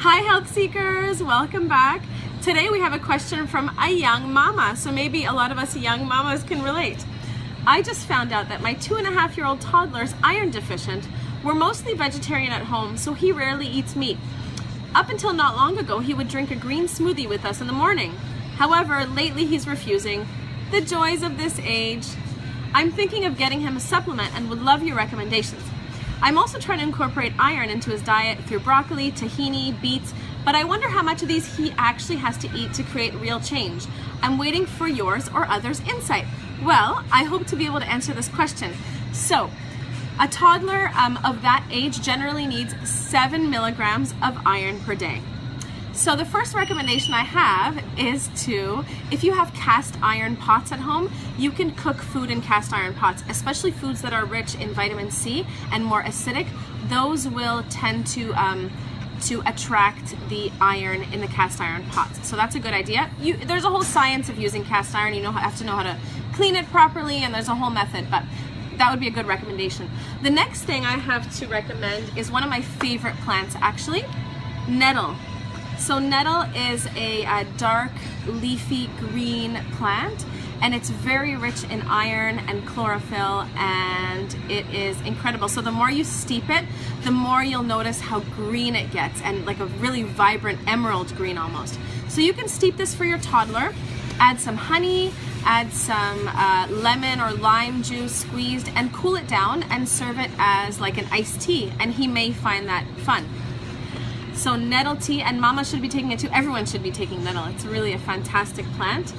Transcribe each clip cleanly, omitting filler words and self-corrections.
Hi health seekers, welcome back. Today we have a question from a young mama, so maybe a lot of us young mamas can relate. I just found out that my 2.5-year-old toddler is iron deficient. We're mostly vegetarian at home, so he rarely eats meat. Up until not long ago, he would drink a green smoothie with us in the morning. However, lately he's refusing. The joys of this age. I'm thinking of getting him a supplement and would love your recommendations. I'm also trying to incorporate iron into his diet through broccoli, tahini, beets, but I wonder how much of these he actually has to eat to create real change. I'm waiting for yours or others' insight. Well, I hope to be able to answer this question. So, a toddler of that age generally needs 7 milligrams of iron per day. So the first recommendation I have is if you have cast iron pots at home, you can cook food in cast iron pots, especially foods that are rich in vitamin C and more acidic. Those will tend to attract the iron in the cast iron pots. So that's a good idea. There's a whole science of using cast iron. You have to know how to clean it properly, and there's a whole method, but that would be a good recommendation. The next thing I have to recommend is one of my favorite plants, actually, nettle. So nettle is a dark leafy green plant, and it's very rich in iron and chlorophyll, and it is incredible. So the more you steep it, the more you'll notice how green it gets, and like a really vibrant emerald green almost. So you can steep this for your toddler, add some honey, add some lemon or lime juice squeezed, and cool it down and serve it as like an iced tea, and he may find that fun. So nettle tea, and mama should be taking it too. Everyone should be taking nettle. It's really a fantastic plant,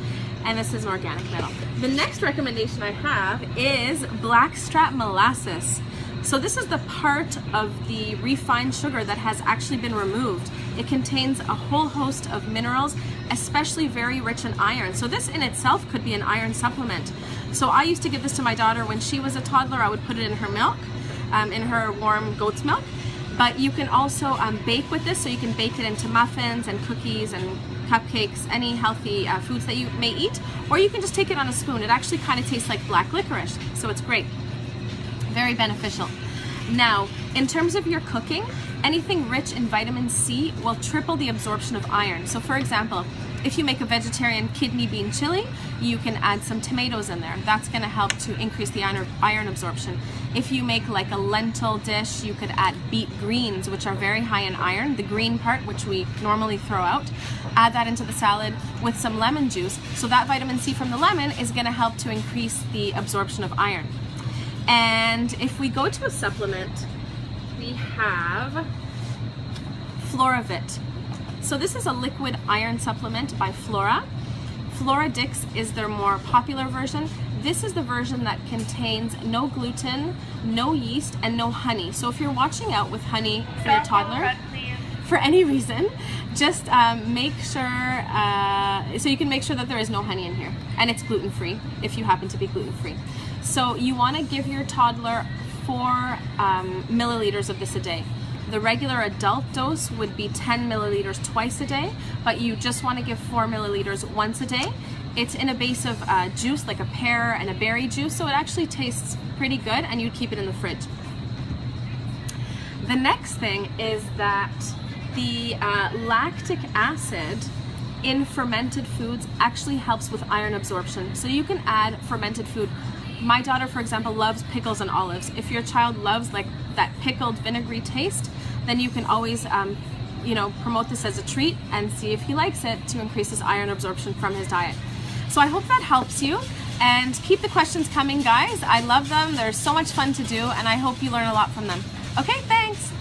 and this is an organic nettle. The next recommendation I have is blackstrap molasses. So this is the part of the refined sugar that has actually been removed. It contains a whole host of minerals, especially very rich in iron. So this in itself could be an iron supplement. So I used to give this to my daughter when she was a toddler. I would put it in her milk, in her warm goat's milk. But you can also bake with this, so you can bake it into muffins and cookies and cupcakes, any healthy foods that you may eat, or you can just take it on a spoon. It actually kind of tastes like black licorice, so it's great. Very beneficial. Now, in terms of your cooking, anything rich in vitamin C will triple the absorption of iron. So for example, if you make a vegetarian kidney bean chili, you can add some tomatoes in there. That's going to help to increase the iron absorption. If you make like a lentil dish, you could add beet greens, which are very high in iron, the green part, which we normally throw out. Add that into the salad with some lemon juice. So that vitamin C from the lemon is going to help to increase the absorption of iron. And if we go to a supplement, we have Floravit. So this is a liquid iron supplement by Flora. Floradix is their more popular version. This is the version that contains no gluten, no yeast, and no honey. So if you're watching out with honey for your toddler, for any reason, just make sure, so you can make sure that there is no honey in here. And it's gluten-free, if you happen to be gluten-free. So you want to give your toddler 4 milliliters of this a day. The regular adult dose would be 10 milliliters twice a day, but you just want to give 4 milliliters once a day. It's in a base of juice, like a pear and a berry juice, so it actually tastes pretty good, and you'd keep it in the fridge. The next thing is that the lactic acid in fermented foods actually helps with iron absorption. So you can add fermented food. My daughter, for example, loves pickles and olives. If your child loves like that pickled vinegary taste, then you can always promote this as a treat and see if he likes it to increase his iron absorption from his diet. So I hope that helps you, and keep the questions coming, guys. I love them. They're so much fun to do, and I hope you learn a lot from them. Okay, thanks.